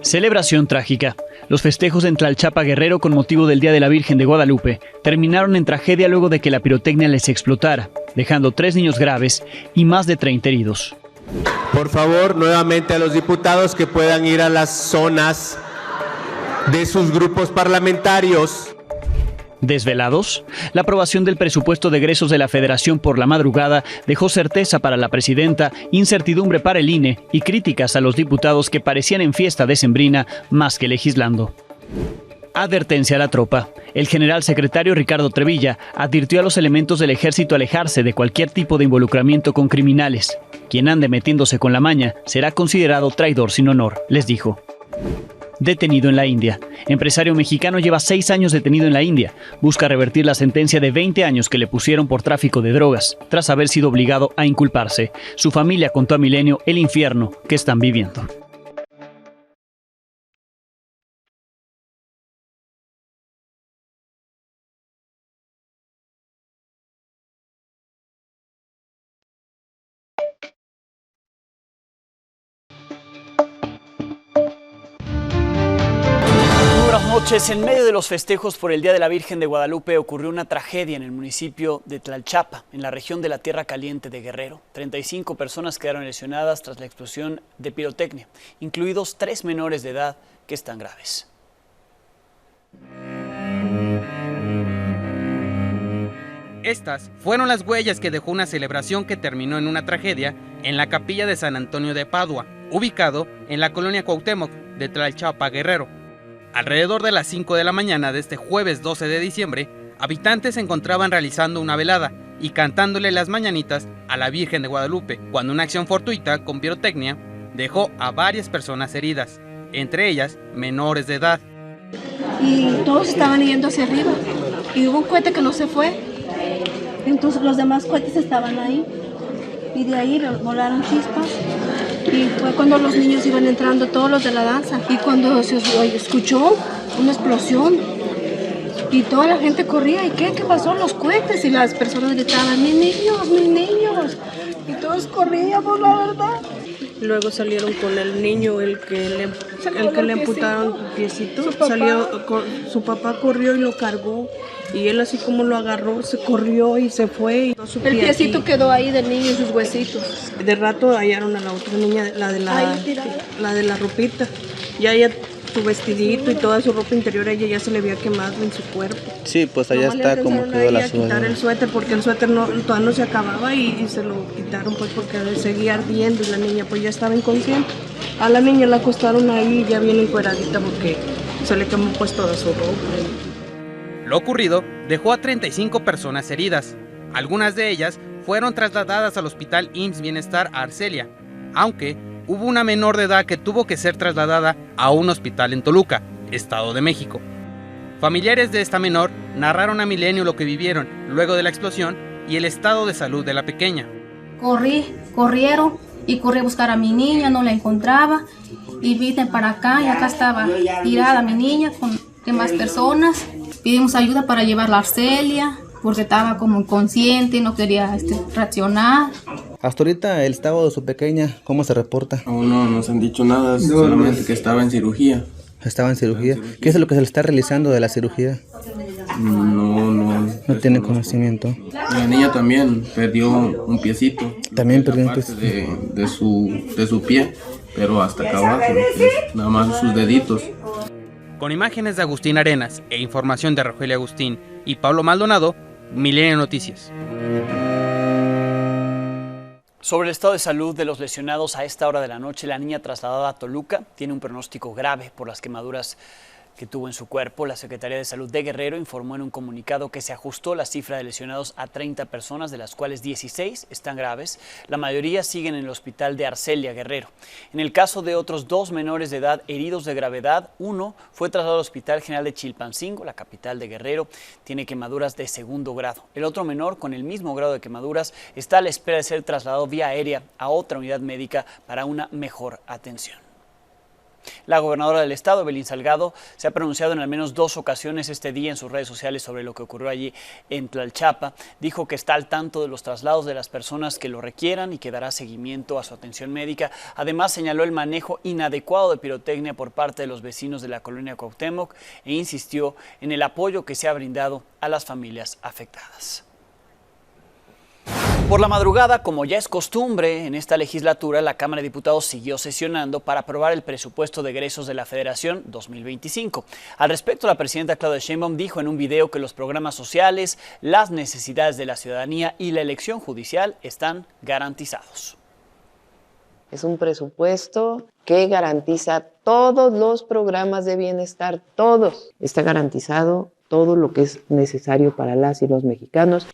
Celebración trágica. Los festejos en Tlalchapa, Guerrero, con motivo del Día de la Virgen de Guadalupe, terminaron en tragedia luego de que la pirotecnia les explotara, dejando 3 niños graves y más de 30 heridos. Por favor, nuevamente a los diputados que puedan ir a las zonas de sus grupos parlamentarios. Desvelados, la aprobación del presupuesto de egresos de la Federación por la madrugada dejó certeza para la presidenta, incertidumbre para el INE y críticas a los diputados que parecían en fiesta decembrina más que legislando. Advertencia a la tropa. El general secretario Ricardo Trevilla advirtió a los elementos del ejército alejarse de cualquier tipo de involucramiento con criminales. Quien ande metiéndose con la maña será considerado traidor sin honor, les dijo. Detenido en la India. Empresario mexicano lleva 6 años detenido en la India. Busca revertir la sentencia de 20 años que le pusieron por tráfico de drogas, tras haber sido obligado a inculparse. Su familia contó a Milenio el infierno que están viviendo. Noches. En medio de los festejos por el Día de la Virgen de Guadalupe ocurrió una tragedia en el municipio de Tlalchapa, en la región de la Tierra Caliente de Guerrero. 35 personas quedaron lesionadas tras la explosión de pirotecnia, incluidos 3 menores de edad que están graves. Estas fueron las huellas que dejó una celebración que terminó en una tragedia en la capilla de San Antonio de Padua, ubicado en la colonia Cuauhtémoc de Tlalchapa, Guerrero. Alrededor de las 5 de la mañana de este jueves 12 de diciembre, habitantes se encontraban realizando una velada y cantándole las mañanitas a la Virgen de Guadalupe, cuando una acción fortuita con pirotecnia dejó a varias personas heridas, entre ellas menores de edad. Y todos estaban yendo hacia arriba y hubo un cohete que no se fue, entonces los demás cohetes estaban ahí y de ahí volaron chispas. Y fue cuando los niños iban entrando, todos los de la danza, y cuando se escuchó una explosión y toda la gente corría. ¿Y qué pasó? Los cohetes, y las personas gritaban, mis niños, y todos corríamos, la verdad. Luego salieron con el niño, el que le amputaron el piecito, su papá corrió y lo cargó. Y él así como lo agarró, se corrió y se fue. Y el piecito aquí quedó ahí del niño y sus huesitos. De rato hallaron a la otra niña, la de la ropita. Ya ella, su vestidito y toda su ropa interior, a ella ya se le había quemado en su cuerpo. Sí, pues allá está como quedó la suerte. Quitar el suéter porque el suéter todavía no se acababa y se lo quitaron pues porque seguía ardiendo y la niña pues ya estaba inconsciente. A la niña la acostaron ahí ya bien encueradita porque se le quemó pues toda su ropa. Lo ocurrido dejó a 35 personas heridas. Algunas de ellas fueron trasladadas al hospital IMSS Bienestar Arcelia, aunque hubo una menor de edad que tuvo que ser trasladada a un hospital en Toluca, Estado de México. Familiares de esta menor narraron a Milenio lo que vivieron luego de la explosión y el estado de salud de la pequeña. Corrieron y corrí a buscar a mi niña, no la encontraba y vine para acá y acá estaba tirada mi niña con demás personas. Pedimos ayuda para llevarla a Arcelia porque estaba como inconsciente, no quería reaccionar. Hasta ahorita el estado de su pequeña, ¿cómo se reporta? Aún no nos han dicho nada, solamente que estaba en cirugía. ¿Estaba en cirugía? ¿Qué es lo que se le está realizando de la cirugía? No tiene conocimiento. La niña también perdió un piecito. También perdió un piecito. De su pie, pero hasta acá abajo, nada más sus deditos. Con imágenes de Agustín Arenas e información de Rogelio Agustín y Pablo Maldonado, Milenio Noticias. Sobre el estado de salud de los lesionados a esta hora de la noche, la niña trasladada a Toluca tiene un pronóstico grave por las quemaduras que tuvo en su cuerpo. La Secretaría de Salud de Guerrero informó en un comunicado que se ajustó la cifra de lesionados a 30 personas, de las cuales 16 están graves. La mayoría siguen en el hospital de Arcelia, Guerrero. En el caso de otros 2 menores de edad heridos de gravedad, uno fue trasladado al Hospital General de Chilpancingo, la capital de Guerrero. Tiene quemaduras de 2º grado. El otro menor, con el mismo grado de quemaduras, está a la espera de ser trasladado vía aérea a otra unidad médica para una mejor atención. La gobernadora del estado, Evelyn Salgado, se ha pronunciado en al menos 2 ocasiones este día en sus redes sociales sobre lo que ocurrió allí en Tlalchapa. Dijo que está al tanto de los traslados de las personas que lo requieran y que dará seguimiento a su atención médica. Además, señaló el manejo inadecuado de pirotecnia por parte de los vecinos de la colonia Cuauhtémoc e insistió en el apoyo que se ha brindado a las familias afectadas. Por la madrugada, como ya es costumbre en esta legislatura, la Cámara de Diputados siguió sesionando para aprobar el presupuesto de egresos de la Federación 2025. Al respecto, la presidenta Claudia Sheinbaum dijo en un video que los programas sociales, las necesidades de la ciudadanía y la elección judicial están garantizados. Es un presupuesto que garantiza todos los programas de bienestar, todos. Está garantizado todo lo que es necesario para las y los mexicanos.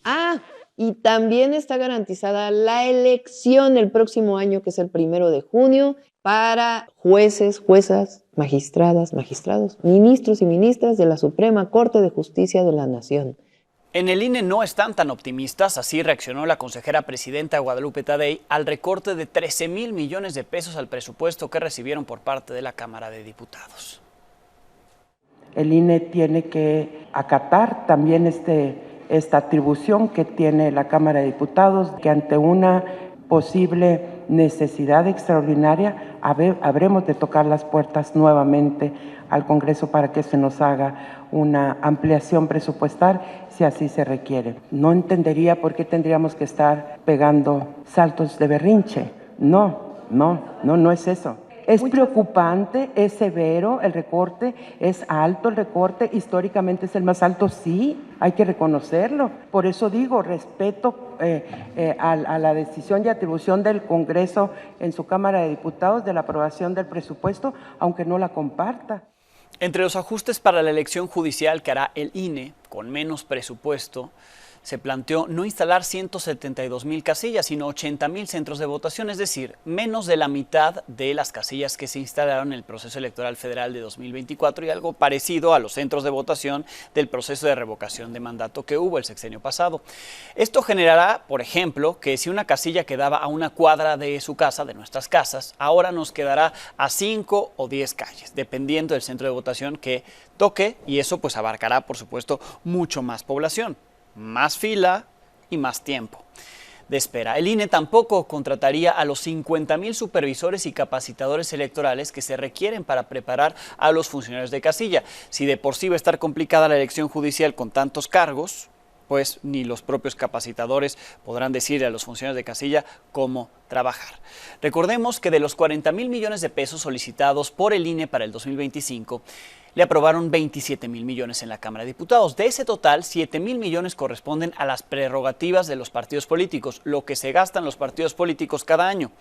Y también está garantizada la elección el próximo año, que es el 1 de junio, para jueces, juezas, magistradas, magistrados, ministros y ministras de la Suprema Corte de Justicia de la Nación. En el INE no están tan optimistas, así reaccionó la consejera presidenta Guadalupe Tadei al recorte de 13,000 millones de pesos al presupuesto que recibieron por parte de la Cámara de Diputados. El INE tiene que acatar también esta atribución que tiene la Cámara de Diputados, que ante una posible necesidad extraordinaria habremos de tocar las puertas nuevamente al Congreso para que se nos haga una ampliación presupuestal si así se requiere. No entendería por qué tendríamos que estar pegando saltos de berrinche. No es eso. Es preocupante, es severo el recorte, es alto el recorte, históricamente es el más alto, sí, hay que reconocerlo. Por eso digo, respeto a la decisión y atribución del Congreso en su Cámara de Diputados de la aprobación del presupuesto, aunque no la comparta. Entre los ajustes para la elección judicial que hará el INE con menos presupuesto, se planteó no instalar 172,000 casillas, sino 80,000 centros de votación, es decir, menos de la mitad de las casillas que se instalaron en el proceso electoral federal de 2024 y algo parecido a los centros de votación del proceso de revocación de mandato que hubo el sexenio pasado. Esto generará, por ejemplo, que si una casilla quedaba a 1 cuadra de su casa, de nuestras casas, ahora nos quedará a 5 o 10 calles, dependiendo del centro de votación que toque, y eso pues abarcará, por supuesto, mucho más población. Más fila y más tiempo de espera. El INE tampoco contrataría a los 50,000 supervisores y capacitadores electorales que se requieren para preparar a los funcionarios de casilla. Si de por sí va a estar complicada la elección judicial con tantos cargos, pues ni los propios capacitadores podrán decirle a los funcionarios de casilla cómo trabajar. Recordemos que de los 40,000 millones de pesos solicitados por el INE para el 2025, le aprobaron 27,000 millones en la Cámara de Diputados. De ese total, 7,000 millones corresponden a las prerrogativas de los partidos políticos, lo que se gastan los partidos políticos cada año.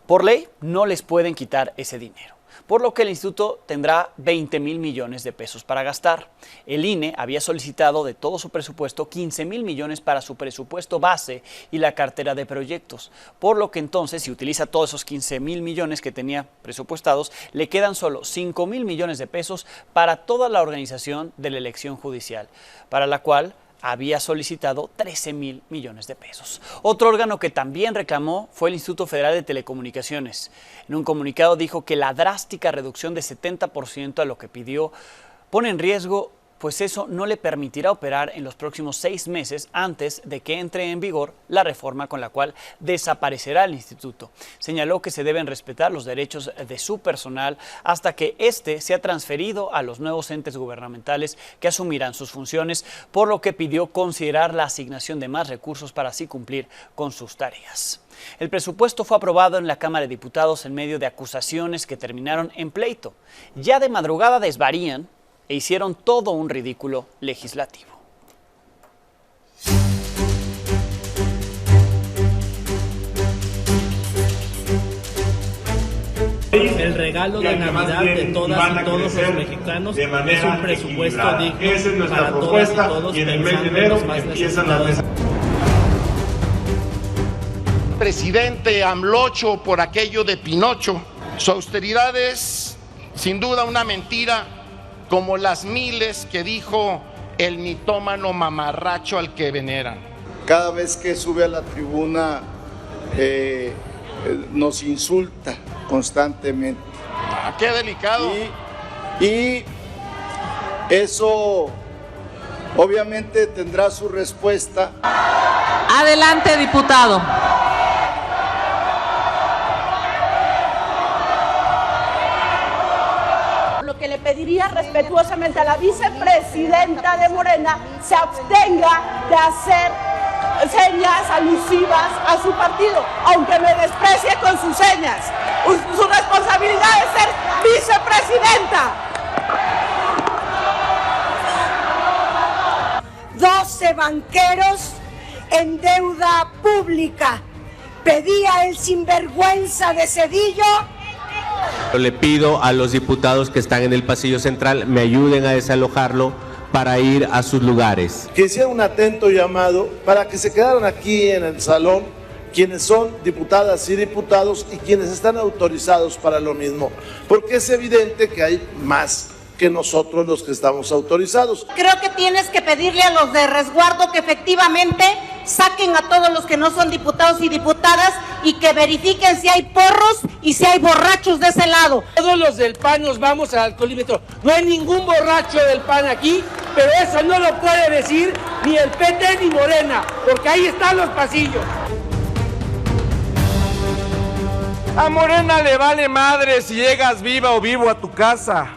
Por ley, no les pueden quitar ese dinero, por lo que el instituto tendrá 20,000 millones de pesos para gastar. El INE había solicitado de todo su presupuesto 15,000 millones para su presupuesto base y la cartera de proyectos, por lo que entonces, si utiliza todos esos 15,000 millones que tenía presupuestados, le quedan solo 5,000 millones de pesos para toda la organización de la elección judicial, para la cual había solicitado 13,000 millones de pesos. Otro órgano que también reclamó fue el Instituto Federal de Telecomunicaciones. En un comunicado dijo que la drástica reducción de 70% a lo que pidió pone en riesgo, pues eso no le permitirá operar en los próximos 6 meses antes de que entre en vigor la reforma con la cual desaparecerá el instituto. Señaló que se deben respetar los derechos de su personal hasta que éste sea transferido a los nuevos entes gubernamentales que asumirán sus funciones, por lo que pidió considerar la asignación de más recursos para así cumplir con sus tareas. El presupuesto fue aprobado en la Cámara de Diputados en medio de acusaciones que terminaron en pleito. Ya de madrugada desvarían e hicieron todo un ridículo legislativo. El regalo de Navidad de todas y todos los mexicanos es un presupuesto digno para todas y todos, y en el mes de enero empiezan las mesas. Presidente AMLOcho, por aquello de Pinocho, su austeridad es sin duda una mentira, como las miles que dijo el mitómano mamarracho al que veneran. Cada vez que sube a la tribuna nos insulta constantemente. ¡Qué delicado! Y eso obviamente tendrá su respuesta. Adelante, diputado. Lo que le pediría respetuosamente a la vicepresidenta de Morena se abstenga de hacer señas alusivas a su partido, aunque me desprecie con sus señas. Su responsabilidad es ser vicepresidenta. 12 banqueros en deuda pública. Pedía el sinvergüenza de Zedillo. Le pido a los diputados que están en el pasillo central me ayuden a desalojarlo para ir a sus lugares. Que hiciera un atento llamado para que se quedaran aquí en el salón quienes son diputadas y diputados y quienes están autorizados para lo mismo, porque es evidente que hay más que nosotros los que estamos autorizados. Creo que tienes que pedirle a los de resguardo que efectivamente saquen a todos los que no son diputados y diputadas y que verifiquen si hay porros y si hay borrachos de ese lado. Todos los del PAN nos vamos al alcoholímetro. No hay ningún borracho del PAN aquí, pero eso no lo puede decir ni el PT ni Morena, porque ahí están los pasillos. A Morena le vale madre si llegas viva o vivo a tu casa.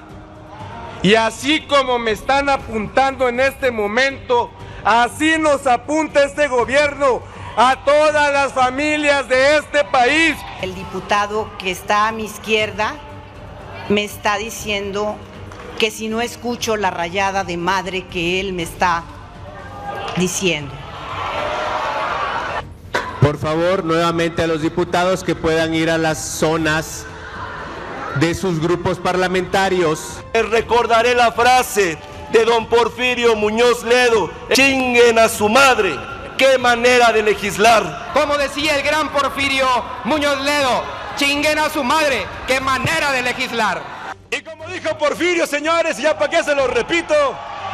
Y así como me están apuntando en este momento, así nos apunta este gobierno a todas las familias de este país. El diputado que está a mi izquierda me está diciendo que si no escucho la rayada de madre que él me está diciendo. Por favor, nuevamente a los diputados que puedan ir a las zonas de sus grupos parlamentarios. Recordaré la frase de don Porfirio Muñoz Ledo: chinguen a su madre. ¡Qué manera de legislar! Como decía el gran Porfirio Muñoz Ledo, chinguen a su madre. ¡Qué manera de legislar! Y como dijo Porfirio, señores, ya para qué se lo repito,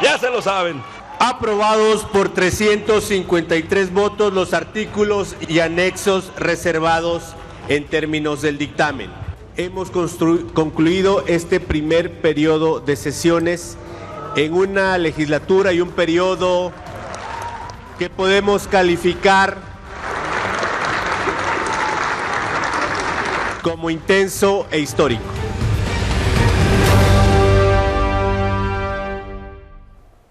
ya se lo saben. Aprobados por 353 votos los artículos y anexos reservados en términos del dictamen. Hemos concluido este primer periodo de sesiones en una legislatura y un periodo que podemos calificar como intenso e histórico.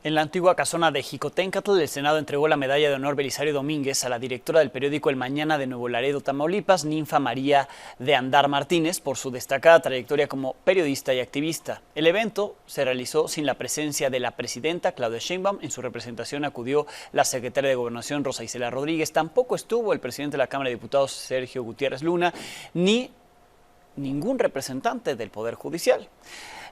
En la antigua casona de Jicoténcatl, el Senado entregó la medalla de honor Belisario Domínguez a la directora del periódico El Mañana de Nuevo Laredo, Tamaulipas, Ninfa María de Andar Martínez, por su destacada trayectoria como periodista y activista. El evento se realizó sin la presencia de la presidenta Claudia Sheinbaum. En su representación acudió la secretaria de Gobernación Rosa Isela Rodríguez. Tampoco estuvo el presidente de la Cámara de Diputados Sergio Gutiérrez Luna, ni ningún representante del Poder Judicial.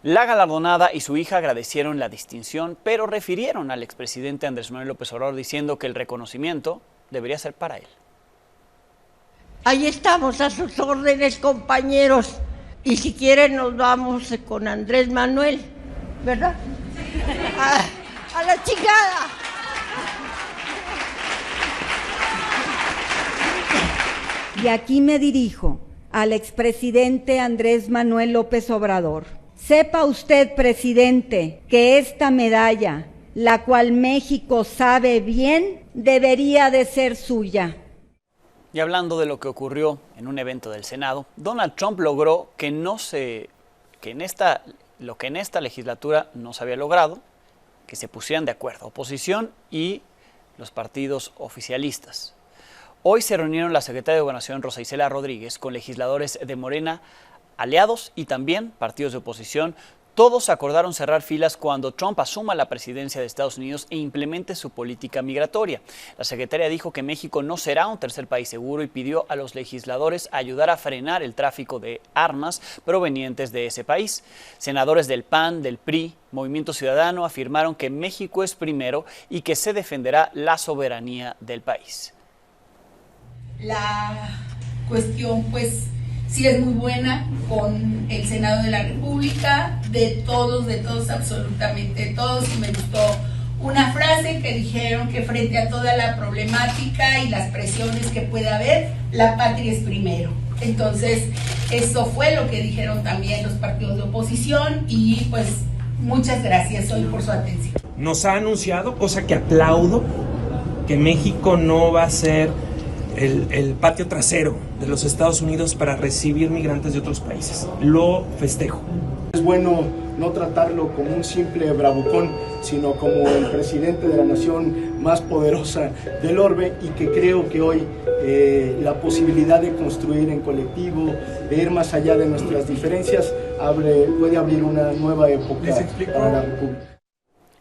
La galardonada y su hija agradecieron la distinción, pero refirieron al expresidente Andrés Manuel López Obrador diciendo que el reconocimiento debería ser para él. Ahí estamos a sus órdenes, compañeros. Y si quieren nos vamos con Andrés Manuel, ¿verdad? A la chingada. Y aquí me dirijo al expresidente Andrés Manuel López Obrador. Sepa usted, presidente, que esta medalla, la cual México sabe bien, debería de ser suya. Y hablando de lo que ocurrió en un evento del Senado, Donald Trump logró que lo que en esta legislatura no se había logrado, que se pusieran de acuerdo oposición y los partidos oficialistas. Hoy se reunieron la secretaria de Gobernación Rosa Isela Rodríguez con legisladores de Morena, aliados y también partidos de oposición. Todos acordaron cerrar filas cuando Trump asuma la presidencia de Estados Unidos e implemente su política migratoria. La secretaria dijo que México no será un tercer país seguro y pidió a los legisladores ayudar a frenar el tráfico de armas provenientes de ese país. Senadores del PAN, del PRI, Movimiento Ciudadano afirmaron que México es primero y que se defenderá la soberanía del país. La cuestión, pues, sí es muy buena con el Senado de la República, de todos, absolutamente todos. Y me gustó una frase que dijeron que frente a toda la problemática y las presiones que puede haber, la patria es primero. Entonces, Eso fue lo que dijeron también los partidos de oposición y pues muchas gracias hoy por su atención. Nos ha anunciado, cosa que aplaudo, que México no va a ser el patio trasero de los Estados Unidos para recibir migrantes de otros países. Lo festejo. Es bueno no tratarlo como un simple bravucón, sino como el presidente de la nación más poderosa del orbe, y que creo que hoy la posibilidad de construir en colectivo, de ir más allá de nuestras diferencias, puede abrir una nueva época para la República.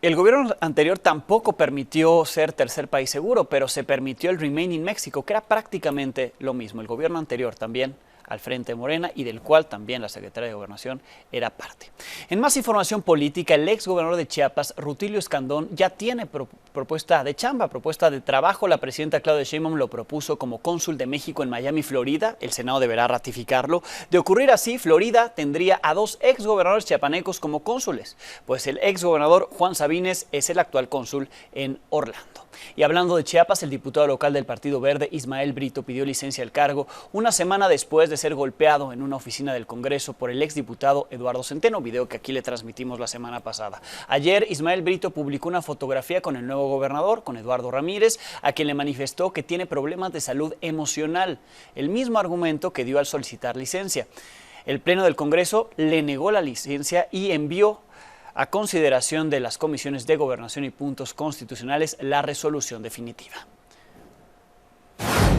El gobierno anterior tampoco permitió ser tercer país seguro, pero se permitió el Remain in México, que era prácticamente lo mismo. El gobierno anterior también al frente de Morena y del cual también la secretaria de Gobernación era parte. En más información política, el ex gobernador de Chiapas, Rutilio Escandón, ya tiene propuesta de chamba, propuesta de trabajo. La presidenta Claudia Sheinbaum lo propuso como cónsul de México en Miami, Florida. El Senado deberá ratificarlo. De ocurrir así, Florida tendría a 2 ex gobernadores chiapanecos como cónsules, pues el ex gobernador Juan Sabines es el actual cónsul en Orlando. Y hablando de Chiapas, el diputado local del Partido Verde, Ismael Brito, pidió licencia al cargo una semana después de ser golpeado en una oficina del Congreso por el exdiputado Eduardo Centeno, video que aquí le transmitimos la semana pasada. Ayer, Ismael Brito publicó una fotografía con el nuevo gobernador, con Eduardo Ramírez, a quien le manifestó que tiene problemas de salud emocional, el mismo argumento que dio al solicitar licencia. El Pleno del Congreso le negó la licencia y envió a consideración de las comisiones de Gobernación y Puntos Constitucionales la resolución definitiva.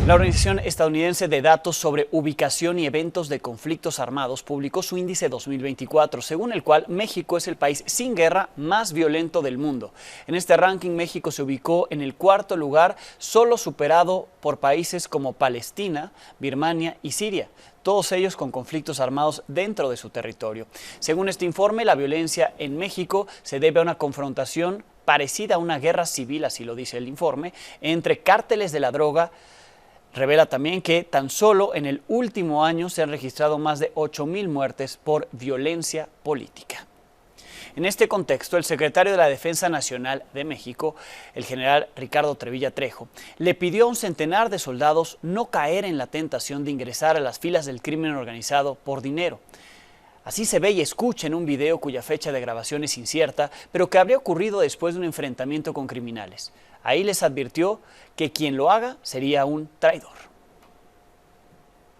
La Organización Estadounidense de Datos sobre Ubicación y Eventos de Conflictos Armados publicó su índice 2024, según el cual México es el país sin guerra más violento del mundo. En este ranking, México se ubicó en el 4º lugar, solo superado por países como Palestina, Birmania y Siria, todos ellos con conflictos armados dentro de su territorio. Según este informe, la violencia en México se debe a una confrontación parecida a una guerra civil, así lo dice el informe, entre cárteles de la droga. Revela también que tan solo en el último año se han registrado más de 8,000 muertes por violencia política. En este contexto, el secretario de la Defensa Nacional de México, el general Ricardo Trevilla Trejo, le pidió a un centenar de soldados no caer en la tentación de ingresar a las filas del crimen organizado por dinero. Así se ve y escucha en un video cuya fecha de grabación es incierta, pero que habría ocurrido después de un enfrentamiento con criminales. Ahí les advirtió que quien lo haga sería un traidor.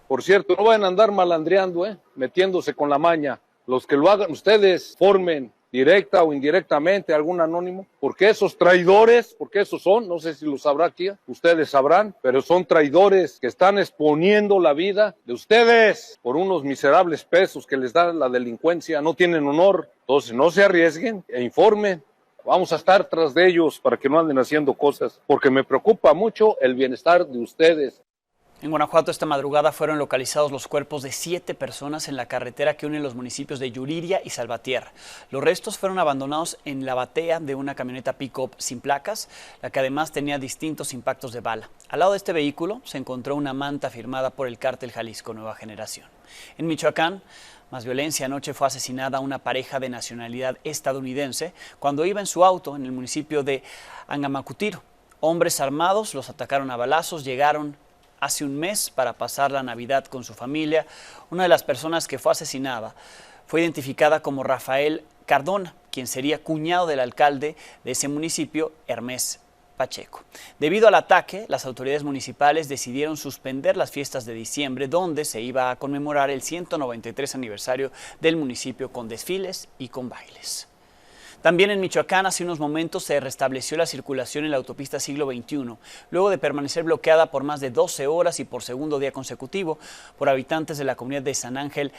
Por cierto, no vayan a andar malandreando, metiéndose con la maña. Los que lo hagan ustedes, formen directa o indirectamente algún anónimo, porque esos traidores, porque esos son, no sé si lo sabrá aquí, ustedes sabrán, pero son traidores que están exponiendo la vida de ustedes por unos miserables pesos que les da la delincuencia, no tienen honor. Entonces no se arriesguen e informen. Vamos a estar tras de ellos para que no anden haciendo cosas, porque me preocupa mucho el bienestar de ustedes. En Guanajuato esta madrugada fueron localizados los cuerpos de 7 personas en la carretera que une los municipios de Yuriria y Salvatierra. Los restos fueron abandonados en la batea de una camioneta pick-up sin placas, la que además tenía distintos impactos de bala. Al lado de este vehículo se encontró una manta firmada por el cártel Jalisco Nueva Generación. En Michoacán, más violencia. Anoche fue asesinada una pareja de nacionalidad estadounidense cuando iba en su auto en el municipio de Angamacutiro. Hombres armados los atacaron a balazos, llegaron hace un mes para pasar la Navidad con su familia. Una de las personas que fue asesinada fue identificada como Rafael Cardona, quien sería cuñado del alcalde de ese municipio, Hermes Pacheco. Debido al ataque, las autoridades municipales decidieron suspender las fiestas de diciembre, donde se iba a conmemorar el 193 aniversario del municipio con desfiles y con bailes. También en Michoacán, hace unos momentos se restableció la circulación en la autopista Siglo XXI, luego de permanecer bloqueada por más de 12 horas y por segundo día consecutivo por habitantes de la comunidad de San Ángel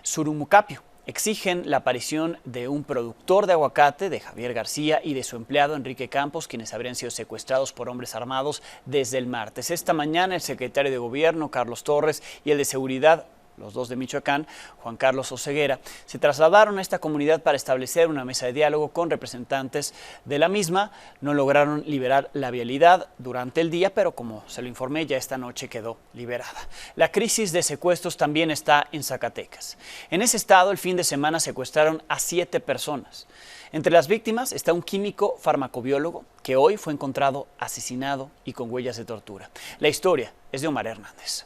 Surumucapio. Exigen la aparición de un productor de aguacate, de Javier García, y de su empleado Enrique Campos, quienes habrían sido secuestrados por hombres armados desde el martes. Esta mañana el secretario de Gobierno, Carlos Torres, y el de Seguridad, los dos de Michoacán, Juan Carlos Oseguera, se trasladaron a esta comunidad para establecer una mesa de diálogo con representantes de la misma. No lograron liberar la vialidad durante el día, pero como se lo informé, ya esta noche quedó liberada. La crisis de secuestros también está en Zacatecas. En ese estado, el fin de semana secuestraron a 7 personas. Entre las víctimas está un químico farmacobiólogo que hoy fue encontrado asesinado y con huellas de tortura. La historia es de Omar Hernández.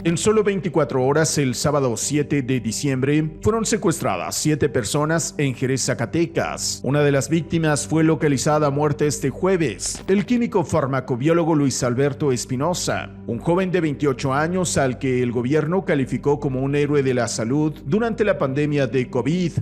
En solo 24 horas, el sábado 7 de diciembre, fueron secuestradas 7 personas en Jerez, Zacatecas. Una de las víctimas fue localizada muerta este jueves. El químico farmacobiólogo Luis Alberto Espinosa, un joven de 28 años al que el gobierno calificó como un héroe de la salud durante la pandemia de COVID.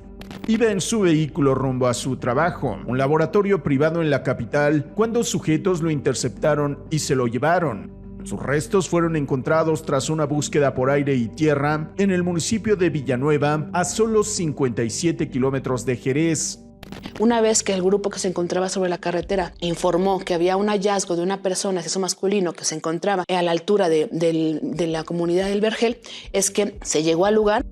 Iba en su vehículo rumbo a su trabajo, un laboratorio privado en la capital, cuando sujetos lo interceptaron y se lo llevaron. Sus restos fueron encontrados tras una búsqueda por aire y tierra en el municipio de Villanueva, a solo 57 kilómetros de Jerez. Una vez que el grupo que se encontraba sobre la carretera informó que había un hallazgo de una persona de sexo masculino que se encontraba a la altura de la comunidad del Vergel, es que se llegó al lugar.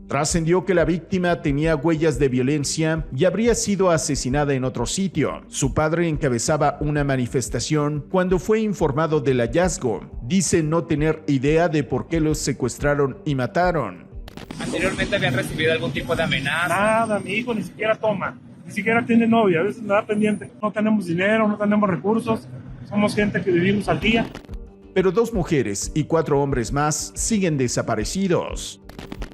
Trascendió que la víctima tenía huellas de violencia y habría sido asesinada en otro sitio. Su padre encabezaba una manifestación cuando fue informado del hallazgo. Dice no tener idea de por qué los secuestraron y mataron. ¿Anteriormente habían recibido algún tipo de amenaza? Nada, mi hijo ni siquiera toma, ni siquiera tiene novia, a veces me da pendiente. No tenemos dinero, no tenemos recursos, somos gente que vivimos al día. Pero 2 mujeres y 4 hombres más siguen desaparecidos.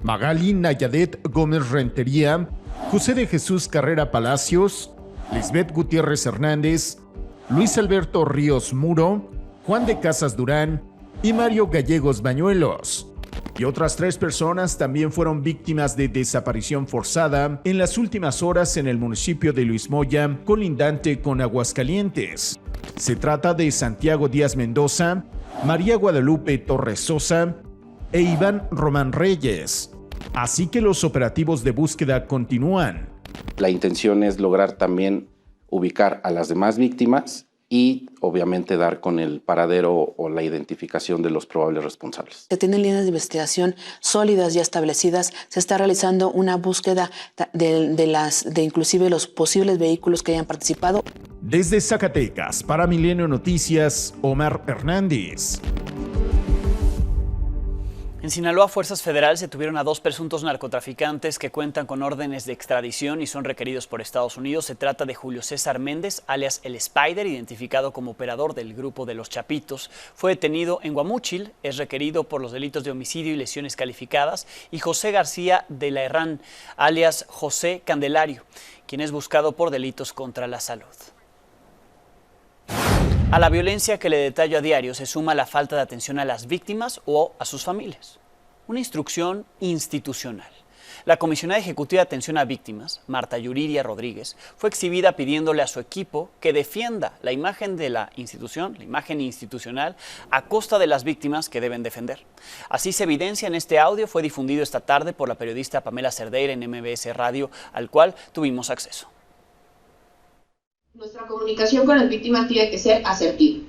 Magali Nayadet Gómez Rentería, José de Jesús Carrera Palacios, Lisbeth Gutiérrez Hernández, Luis Alberto Ríos Muro, Juan de Casas Durán y Mario Gallegos Bañuelos. Y otras 3 personas también fueron víctimas de desaparición forzada en las últimas horas en el municipio de Luis Moya, colindante con Aguascalientes. Se trata de Santiago Díaz Mendoza, María Guadalupe Torres Sosa e Iván Román Reyes. Así que los operativos de búsqueda continúan. La intención es lograr también ubicar a las demás víctimas y obviamente dar con el paradero o la identificación de los probables responsables. Se tienen líneas de investigación sólidas ya establecidas. Se está realizando una búsqueda de inclusive los posibles vehículos que hayan participado. Desde Zacatecas, para Milenio Noticias, Omar Hernández. En Sinaloa, fuerzas federales detuvieron a 2 presuntos narcotraficantes que cuentan con órdenes de extradición y son requeridos por Estados Unidos. Se trata de Julio César Méndez, alias El Spider, identificado como operador del grupo de Los Chapitos. Fue detenido en Guamúchil, es requerido por los delitos de homicidio y lesiones calificadas. Y José García de la Herrán, alias José Candelario, quien es buscado por delitos contra la salud. A la violencia que le detallo a diario se suma la falta de atención a las víctimas o a sus familias. Una instrucción institucional. La comisionada ejecutiva de atención a víctimas, Marta Yuriria Rodríguez, fue exhibida pidiéndole a su equipo que defienda la imagen de la institución, la imagen institucional, a costa de las víctimas que deben defender. Así se evidencia en este audio, fue difundido esta tarde por la periodista Pamela Cerdeira en MBS Radio, al cual tuvimos acceso. Nuestra comunicación con las víctimas tiene que ser asertiva.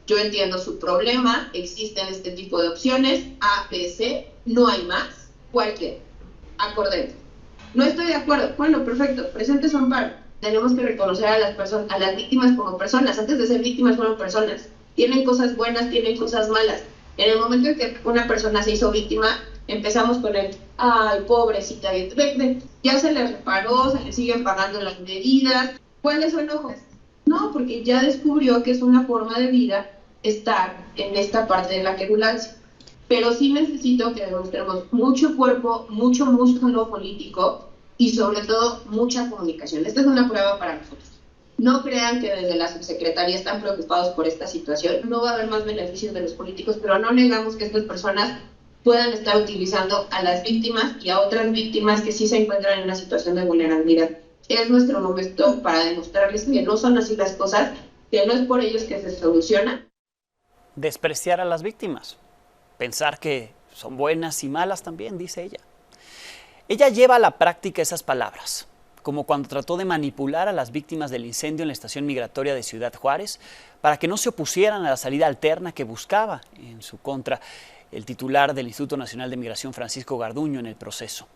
Yo entiendo su problema, existen este tipo de opciones, A, B, C, no hay más, cualquiera. Acordemos. No estoy de acuerdo. Bueno, perfecto, presente su amparo. Tenemos que reconocer a las víctimas como personas. Antes de ser víctimas fueron personas. Tienen cosas buenas, tienen cosas malas. En el momento en que una persona se hizo víctima, empezamos con el, ay, pobrecita, ya se le reparó, se le siguen pagando las medidas. ¿Cuál es su enojo? No, porque ya descubrió que es una forma de vida estar en esta parte de la querulancia. Pero sí necesito que demostremos mucho cuerpo, mucho músculo político y sobre todo mucha comunicación. Esta es una prueba para nosotros. No crean que desde la subsecretaría están preocupados por esta situación. No va a haber más beneficios de los políticos, pero no negamos que estas personas puedan estar utilizando a las víctimas y a otras víctimas que sí se encuentran en una situación de vulnerabilidad. Es nuestro momento para demostrarles que no son así las cosas, que no es por ellos que se soluciona. Despreciar a las víctimas, pensar que son buenas y malas también, dice ella. Ella lleva a la práctica esas palabras, como cuando trató de manipular a las víctimas del incendio en la estación migratoria de Ciudad Juárez para que no se opusieran a la salida alterna que buscaba en su contra el titular del Instituto Nacional de Migración, Francisco Garduño, en el proceso.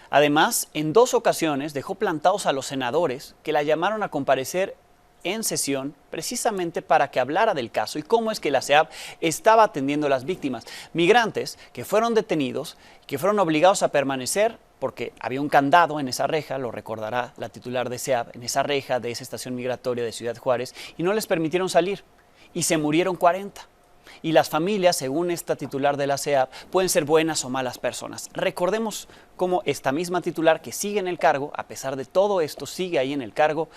Además, en 2 ocasiones dejó plantados a los senadores que la llamaron a comparecer en sesión precisamente para que hablara del caso y cómo es que la SEAP estaba atendiendo a las víctimas. Migrantes que fueron detenidos, que fueron obligados a permanecer porque había un candado en esa reja, lo recordará la titular de SEAP, en esa reja de esa estación migratoria de Ciudad Juárez, y no les permitieron salir y se murieron 40. Y las familias, según esta titular de la CEAP, pueden ser buenas o malas personas. Recordemos cómo esta misma titular que sigue en el cargo, a pesar de todo esto, sigue ahí en el cargo,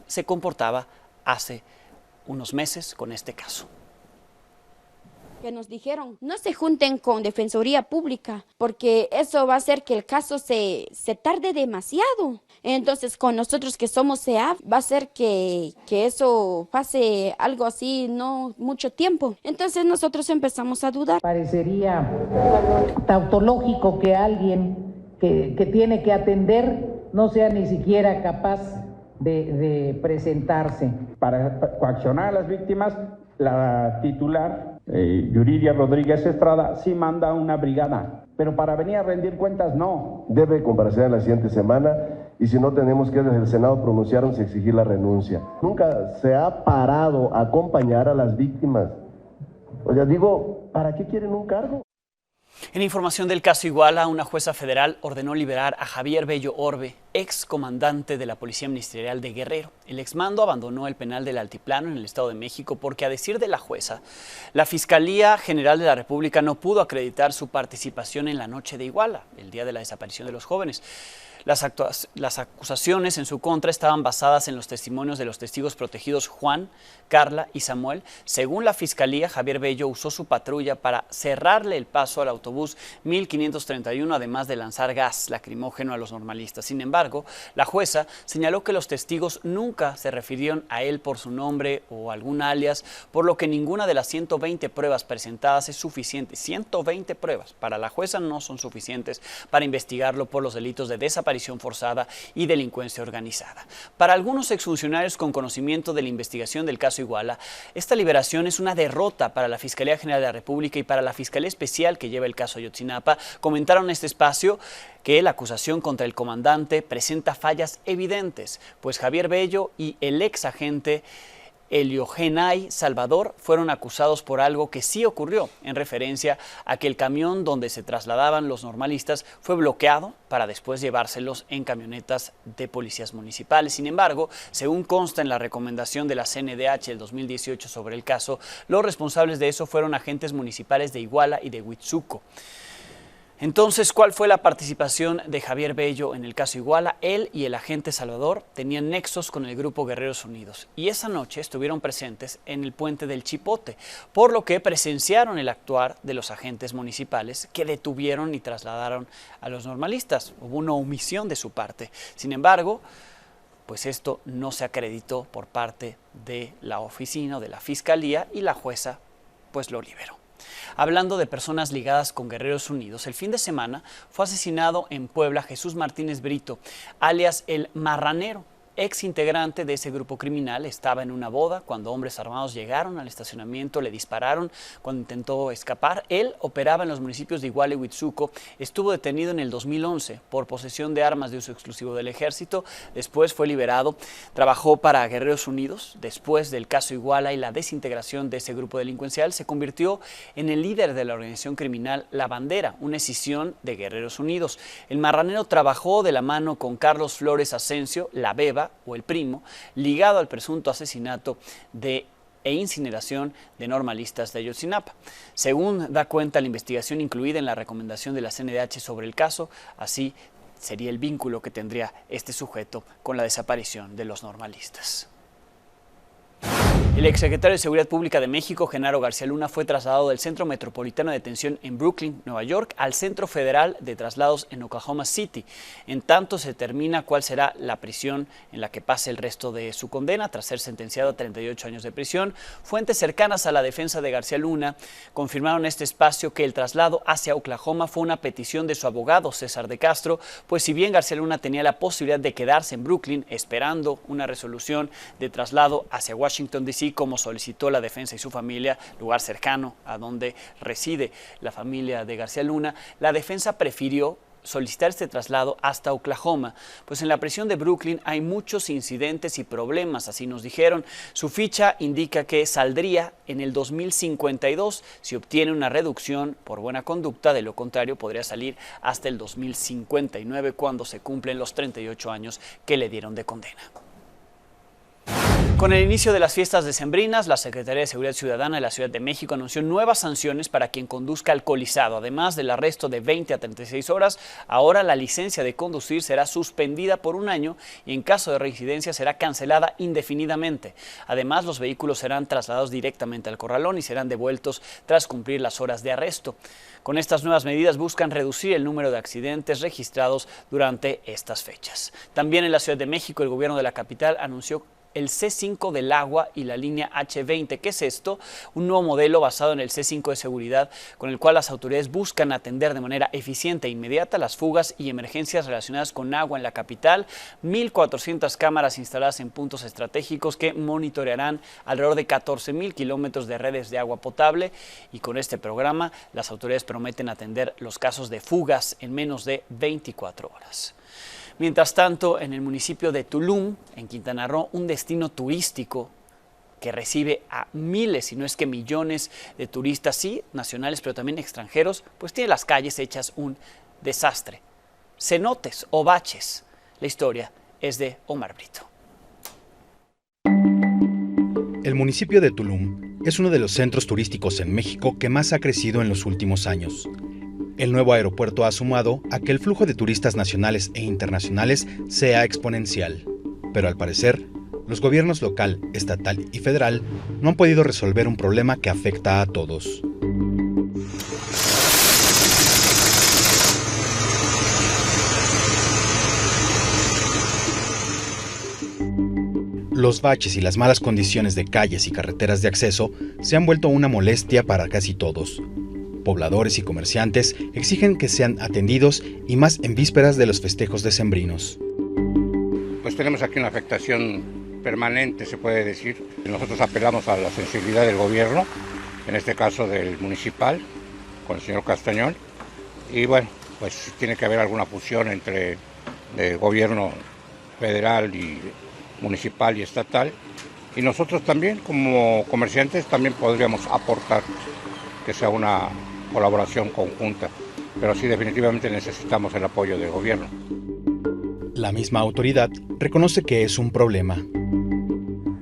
se comportaba hace unos meses con este caso. Que nos dijeron, no se junten con Defensoría Pública, porque eso va a hacer que el caso se tarde demasiado. Entonces, con nosotros que somos CEAP, va a hacer que eso pase algo así, no mucho tiempo. Entonces, nosotros empezamos a dudar. Parecería tautológico que alguien que tiene que atender no sea ni siquiera capaz de presentarse. Para coaccionar a las víctimas, la titular, Yuridia Rodríguez Estrada, sí manda una brigada, pero para venir a rendir cuentas no. Debe comparecer en la siguiente semana y si no tenemos que desde el Senado pronunciarnos y exigir la renuncia. Nunca se ha parado a acompañar a las víctimas. O sea, digo, ¿para qué quieren un cargo? En información del caso Iguala, una jueza federal ordenó liberar a Javier Bello Orbe, ex comandante de la Policía Ministerial de Guerrero. El exmando abandonó el penal del Altiplano en el Estado de México porque, a decir de la jueza, la Fiscalía General de la República no pudo acreditar su participación en la noche de Iguala, el día de la desaparición de los jóvenes. Las acusaciones en su contra estaban basadas en los testimonios de los testigos protegidos Juan, Carla y Samuel. Según la Fiscalía, Javier Bello usó su patrulla para cerrarle el paso al autobús 1531, además de lanzar gas lacrimógeno a los normalistas. Sin embargo, la jueza señaló que los testigos nunca se refirieron a él por su nombre o algún alias, por lo que ninguna de las 120 pruebas presentadas es suficiente. 120 pruebas para la jueza no son suficientes para investigarlo por los delitos de desaparición forzada y delincuencia organizada. Para algunos exfuncionarios con conocimiento de la investigación del caso Iguala, esta liberación es una derrota para la Fiscalía General de la República y para la Fiscalía Especial que lleva el caso Ayotzinapa. Comentaron en este espacio que la acusación contra el comandante presenta fallas evidentes, pues Javier Bello y el ex agente Eliogenay Salvador fueron acusados por algo que sí ocurrió, en referencia a que el camión donde se trasladaban los normalistas fue bloqueado para después llevárselos en camionetas de policías municipales. Sin embargo, según consta en la recomendación de la CNDH del 2018 sobre el caso, los responsables de eso fueron agentes municipales de Iguala y de Huitzuco. Entonces, ¿cuál fue la participación de Javier Bello en el caso Iguala? Él y el agente Salvador tenían nexos con el grupo Guerreros Unidos y esa noche estuvieron presentes en el puente del Chipote, por lo que presenciaron el actuar de los agentes municipales que detuvieron y trasladaron a los normalistas. Hubo una omisión de su parte. Sin embargo, pues esto no se acreditó por parte de la oficina o de la Fiscalía y la jueza pues lo liberó. Hablando de personas ligadas con Guerreros Unidos, el fin de semana fue asesinado en Puebla Jesús Martínez Brito, alias El Marranero. Ex integrante de ese grupo criminal, estaba en una boda cuando hombres armados llegaron al estacionamiento, le dispararon cuando intentó escapar. Él operaba en los municipios de Iguala y Huitzuco, estuvo detenido en el 2011 por posesión de armas de uso exclusivo del ejército, después fue liberado, trabajó para Guerreros Unidos, después del caso Iguala y la desintegración de ese grupo delincuencial, se convirtió en el líder de la organización criminal La Bandera, una escisión de Guerreros Unidos. El Marranero trabajó de la mano con Carlos Flores Asensio, La Beba, o el primo, ligado al presunto asesinato e incineración de normalistas de Ayotzinapa. Según da cuenta la investigación incluida en la recomendación de la CNDH sobre el caso, así sería el vínculo que tendría este sujeto con la desaparición de los normalistas. El exsecretario de Seguridad Pública de México, Genaro García Luna, fue trasladado del Centro Metropolitano de Detención en Brooklyn, Nueva York, al Centro Federal de Traslados en Oklahoma City. En tanto se determina cuál será la prisión en la que pase el resto de su condena, tras ser sentenciado a 38 años de prisión. Fuentes cercanas a la defensa de García Luna confirmaron en este espacio que el traslado hacia Oklahoma fue una petición de su abogado, César de Castro, pues si bien García Luna tenía la posibilidad de quedarse en Brooklyn esperando una resolución de traslado hacia Washington, D.C., como solicitó la defensa y su familia, lugar cercano a donde reside la familia de García Luna, la defensa prefirió solicitar este traslado hasta Oklahoma, pues en la prisión de Brooklyn hay muchos incidentes y problemas, así nos dijeron. Su ficha indica que saldría en el 2052 si obtiene una reducción por buena conducta, de lo contrario podría salir hasta el 2059 cuando se cumplen los 38 años que le dieron de condena. Con el inicio de las fiestas decembrinas, la Secretaría de Seguridad Ciudadana de la Ciudad de México anunció nuevas sanciones para quien conduzca alcoholizado. Además del arresto de 20 a 36 horas, ahora la licencia de conducir será suspendida por 1 año y en caso de reincidencia será cancelada indefinidamente. Además, los vehículos serán trasladados directamente al corralón y serán devueltos tras cumplir las horas de arresto. Con estas nuevas medidas buscan reducir el número de accidentes registrados durante estas fechas. También en la Ciudad de México, el gobierno de la capital anunció el C5 del agua y la línea H20. ¿Qué es esto? Un nuevo modelo basado en el C5 de seguridad, con el cual las autoridades buscan atender de manera eficiente e inmediata las fugas y emergencias relacionadas con agua en la capital. 1.400 cámaras instaladas en puntos estratégicos que monitorearán alrededor de 14.000 kilómetros de redes de agua potable. Y con este programa, las autoridades prometen atender los casos de fugas en menos de 24 horas. Mientras tanto, en el municipio de Tulum, en Quintana Roo, un destino turístico que recibe a miles, si no es que millones de turistas, sí, nacionales, pero también extranjeros, pues tiene las calles hechas un desastre. Cenotes o baches. La historia es de Omar Brito. El municipio de Tulum es uno de los centros turísticos en México que más ha crecido en los últimos años. El nuevo aeropuerto ha sumado a que el flujo de turistas nacionales e internacionales sea exponencial. Pero al parecer, los gobiernos local, estatal y federal no han podido resolver un problema que afecta a todos. Los baches y las malas condiciones de calles y carreteras de acceso se han vuelto una molestia para casi todos. Pobladores y comerciantes exigen que sean atendidos y más en vísperas de los festejos decembrinos. Pues tenemos aquí una afectación permanente, se puede decir. Nosotros apelamos a la sensibilidad del gobierno, en este caso del municipal, con el señor Castañón. Y bueno, pues tiene que haber alguna fusión entre el gobierno federal y municipal y estatal. Y nosotros también, como comerciantes, también podríamos aportar que sea una colaboración conjunta, pero sí definitivamente necesitamos el apoyo del gobierno. La misma autoridad reconoce que es un problema.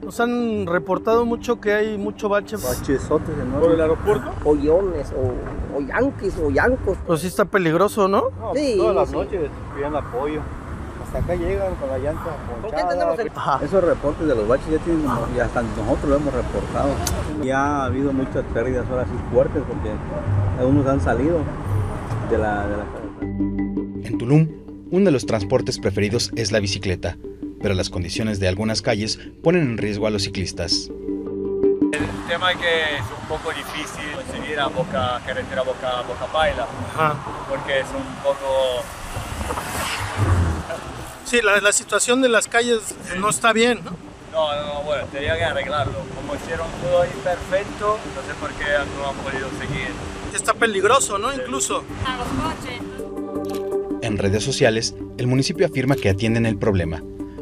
Nos han reportado mucho que hay mucho bache. Bachesotes, ¿no? ¿Por el aeropuerto? Hoyones o yanquis o yancos. Pues sí está peligroso, ¿no? No, sí, todas las noches pidan apoyo. Hasta acá llegan con la llanta ponchada. Esos reportes de los baches ya hasta nosotros lo hemos reportado. Ya ha habido muchas pérdidas ahora sí fuertes porque algunos han salido de la carretera. En Tulum, uno de los transportes preferidos es la bicicleta, pero las condiciones de algunas calles ponen en riesgo a los ciclistas. El tema es que es un poco difícil seguir a carretera Boca Paila, porque es un poco... Sí, la situación de las calles no está bien, ¿no? No, bueno, tenía que arreglarlo. Como hicieron todo ahí perfecto, no sé por qué no han podido seguir. Está peligroso, ¿no? Incluso. En redes sociales, el municipio afirma que atienden el problema,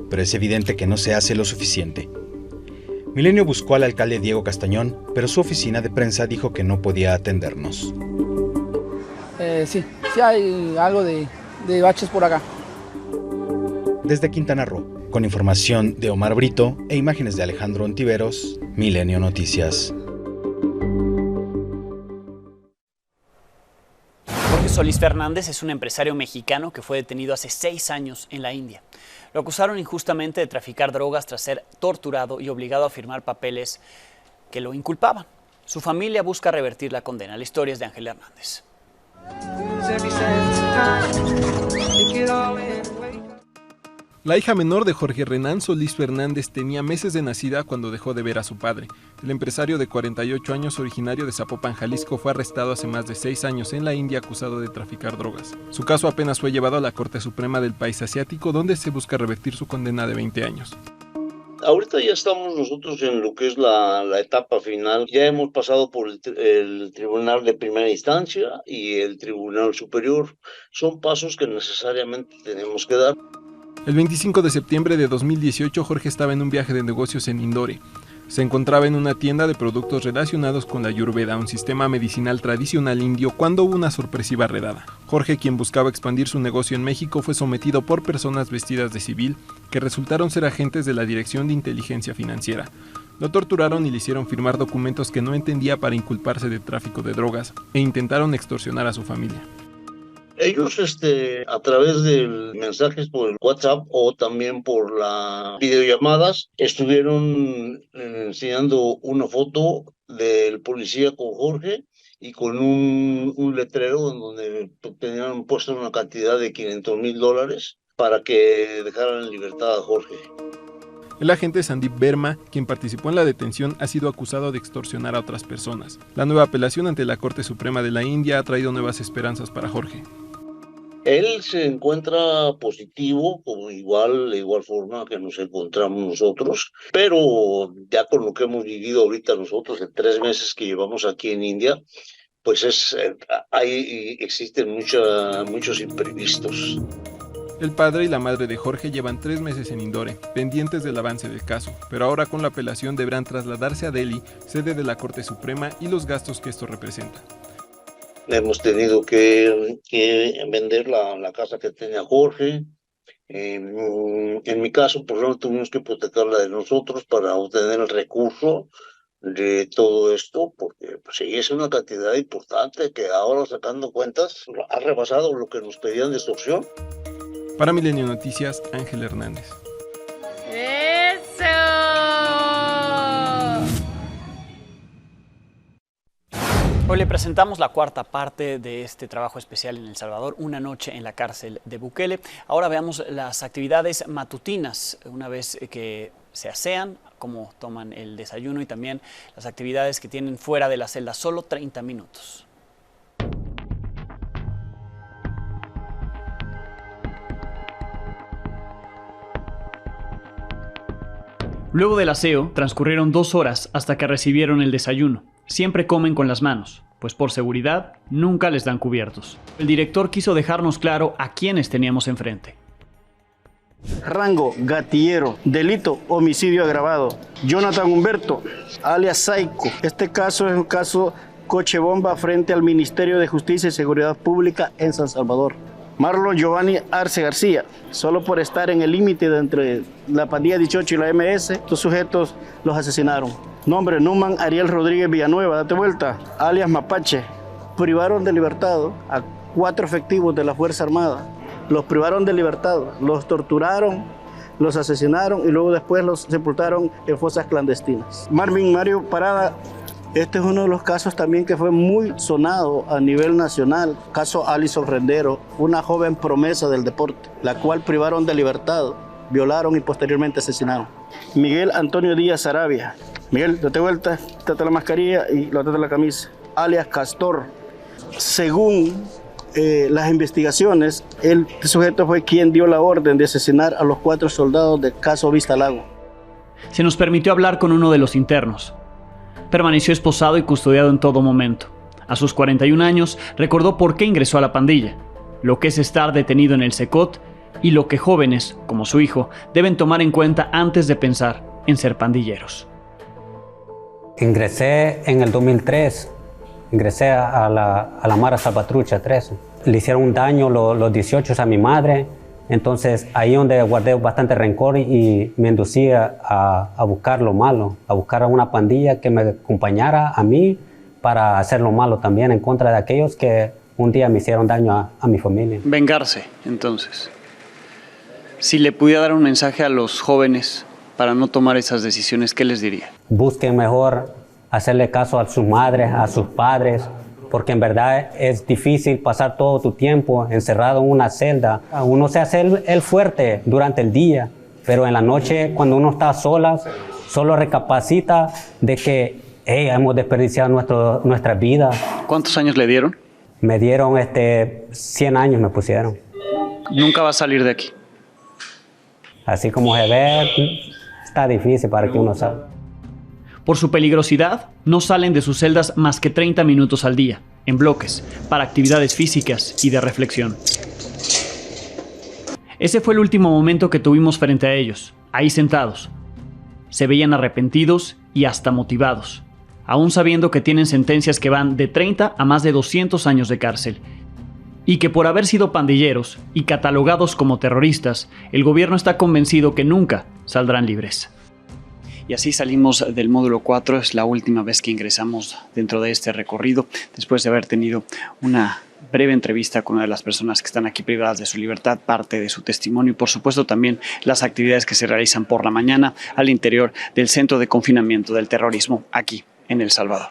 pero es evidente que no se hace lo suficiente. Milenio buscó al alcalde Diego Castañón, pero su oficina de prensa dijo que no podía atendernos. Sí hay algo de baches por acá. Desde Quintana Roo, con información de Omar Brito e imágenes de Alejandro Ontiveros, Milenio Noticias. Jorge Solís Fernández es un empresario mexicano que fue detenido hace 6 años en la India. Lo acusaron injustamente de traficar drogas tras ser torturado y obligado a firmar papeles que lo inculpaban. Su familia busca revertir la condena. La historia es de Ángel Hernández. La hija menor de Jorge Renan Solís Fernández tenía meses de nacida cuando dejó de ver a su padre. El empresario de 48 años originario de Zapopan, Jalisco, fue arrestado hace más de 6 años en la India acusado de traficar drogas. Su caso apenas fue llevado a la Corte Suprema del país asiático, donde se busca revertir su condena de 20 años. Ahorita ya estamos nosotros en lo que es la etapa final. Ya hemos pasado por el Tribunal de Primera Instancia y el Tribunal Superior. Son pasos que necesariamente tenemos que dar. El 25 de septiembre de 2018, Jorge estaba en un viaje de negocios en Indore. Se encontraba en una tienda de productos relacionados con la Ayurveda, un sistema medicinal tradicional indio, cuando hubo una sorpresiva redada. Jorge, quien buscaba expandir su negocio en México, fue sometido por personas vestidas de civil que resultaron ser agentes de la Dirección de Inteligencia Financiera. Lo torturaron y le hicieron firmar documentos que no entendía para inculparse de tráfico de drogas e intentaron extorsionar a su familia. Ellos, a través de mensajes por el WhatsApp o también por las videollamadas, estuvieron enseñando una foto del policía con Jorge y con un letrero en donde tenían puesto una cantidad de $500,000 para que dejaran en libertad a Jorge. El agente Sandeep Verma, quien participó en la detención, ha sido acusado de extorsionar a otras personas. La nueva apelación ante la Corte Suprema de la India ha traído nuevas esperanzas para Jorge. Él se encuentra positivo, como de igual forma que nos encontramos nosotros, pero ya con lo que hemos vivido ahorita nosotros en 3 meses que llevamos aquí en India, pues existen muchos imprevistos. El padre y la madre de Jorge llevan 3 meses en Indore, pendientes del avance del caso, pero ahora con la apelación deberán trasladarse a Delhi, sede de la Corte Suprema, y los gastos que esto representa. Hemos tenido que vender la casa que tenía Jorge. En mi caso, por ejemplo, tuvimos que hipotecarla de nosotros para obtener el recurso de todo esto, porque pues, sí, es una cantidad importante que ahora, sacando cuentas, ha rebasado lo que nos pedían de extorsión. Para Milenio Noticias, Ángel Hernández. ¡Eso! Hoy le presentamos la cuarta parte de este trabajo especial en El Salvador, una noche en la cárcel de Bukele. Ahora veamos las actividades matutinas, una vez que se asean, cómo toman el desayuno y también las actividades que tienen fuera de la celda, solo 30 minutos. Luego del aseo, transcurrieron 2 horas hasta que recibieron el desayuno. Siempre comen con las manos, pues por seguridad nunca les dan cubiertos. El director quiso dejarnos claro a quiénes teníamos enfrente. Rango, gatillero, delito, homicidio agravado. Jonathan Humberto, alias Saico. Este caso es un caso coche bomba frente al Ministerio de Justicia y Seguridad Pública en San Salvador. Marlon Giovanni Arce García, solo por estar en el límite de entre la pandilla 18 y la MS, estos sujetos los asesinaron. Nombre, Numan Ariel Rodríguez Villanueva, date vuelta, alias Mapache. Privaron de libertad a 4 efectivos de la Fuerza Armada. Los privaron de libertad, los torturaron, los asesinaron y luego después los sepultaron en fosas clandestinas. Marvin Mario Parada, este es uno de los casos también que fue muy sonado a nivel nacional. Caso Alison Rendero, una joven promesa del deporte, la cual privaron de libertad, violaron y posteriormente asesinaron. Miguel Antonio Díaz Arabia. Miguel, date vuelta, quítate la mascarilla y levántate la camisa. Alias Castor. Según las investigaciones, el sujeto fue quien dio la orden de asesinar a los 4 soldados del caso Vista Lago. Se nos permitió hablar con uno de los internos. Permaneció esposado y custodiado en todo momento. A sus 41 años, recordó por qué ingresó a la pandilla, lo que es estar detenido en el SECOT y lo que jóvenes, como su hijo, deben tomar en cuenta antes de pensar en ser pandilleros. Ingresé en el 2003, ingresé a la Mara Salvatrucha 13. Le hicieron un daño los 18 a mi madre, entonces ahí donde guardé bastante rencor y me inducía a buscar lo malo, a buscar a una pandilla que me acompañara a mí para hacer lo malo también en contra de aquellos que un día me hicieron daño a mi familia. Vengarse, entonces. Si le pudiera dar un mensaje a los jóvenes para no tomar esas decisiones, ¿qué les diría? Busquen mejor hacerle caso a sus madres, a sus padres, porque en verdad es difícil pasar todo tu tiempo encerrado en una celda. Uno se hace el fuerte durante el día, pero en la noche, cuando uno está a solas, solo recapacita de que hemos desperdiciado nuestra vida. ¿Cuántos años le dieron? Me dieron 100 años me pusieron. ¿Nunca va a salir de aquí? Así como se ve, está difícil para que uno salga. Por su peligrosidad, no salen de sus celdas más que 30 minutos al día, en bloques, para actividades físicas y de reflexión. Ese fue el último momento que tuvimos frente a ellos, ahí sentados. Se veían arrepentidos y hasta motivados, aún sabiendo que tienen sentencias que van de 30 a más de 200 años de cárcel, y que por haber sido pandilleros y catalogados como terroristas, el gobierno está convencido que nunca saldrán libres. Y así salimos del módulo 4, es la última vez que ingresamos dentro de este recorrido, después de haber tenido una breve entrevista con una de las personas que están aquí privadas de su libertad, parte de su testimonio y por supuesto también las actividades que se realizan por la mañana al interior del Centro de Confinamiento del Terrorismo aquí en El Salvador.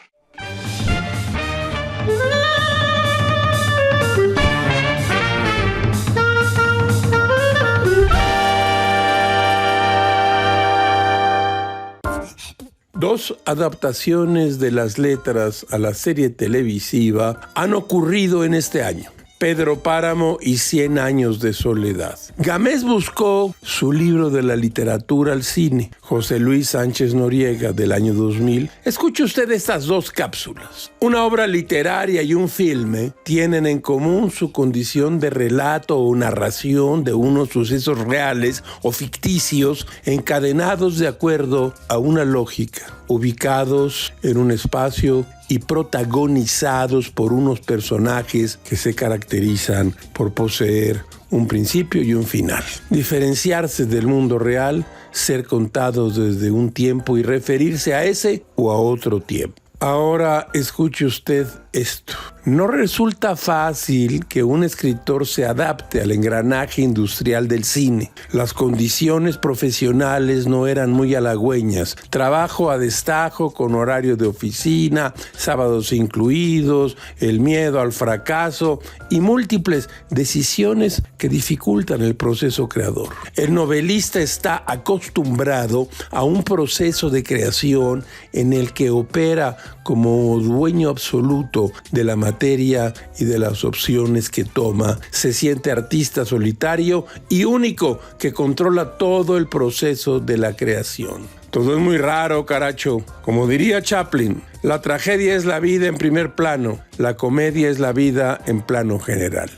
Dos adaptaciones de las letras a la serie televisiva han ocurrido en este año. Pedro Páramo y 100 años de soledad. Gamés buscó su libro de la literatura al cine, José Luis Sánchez Noriega, del año 2000. Escuche usted estas dos cápsulas. Una obra literaria y un filme tienen en común su condición de relato o narración de unos sucesos reales o ficticios encadenados de acuerdo a una lógica, ubicados en un espacio y protagonizados por unos personajes que se caracterizan por poseer un principio y un final. Diferenciarse del mundo real, ser contados desde un tiempo y referirse a ese o a otro tiempo. Ahora escuche usted esto. No resulta fácil que un escritor se adapte al engranaje industrial del cine. Las condiciones profesionales no eran muy halagüeñas. Trabajo a destajo con horario de oficina, sábados incluidos, el miedo al fracaso y múltiples decisiones que dificultan el proceso creador. El novelista está acostumbrado a un proceso de creación en el que opera como dueño absoluto de la materia y de las opciones que toma. Se siente artista solitario y único que controla todo el proceso de la creación. Todo es muy raro, caracho. Como diría Chaplin, la tragedia es la vida en primer plano, la comedia es la vida en plano general.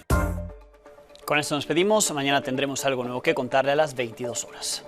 Con esto nos pedimos. Mañana tendremos algo nuevo que contarle a las 22 horas.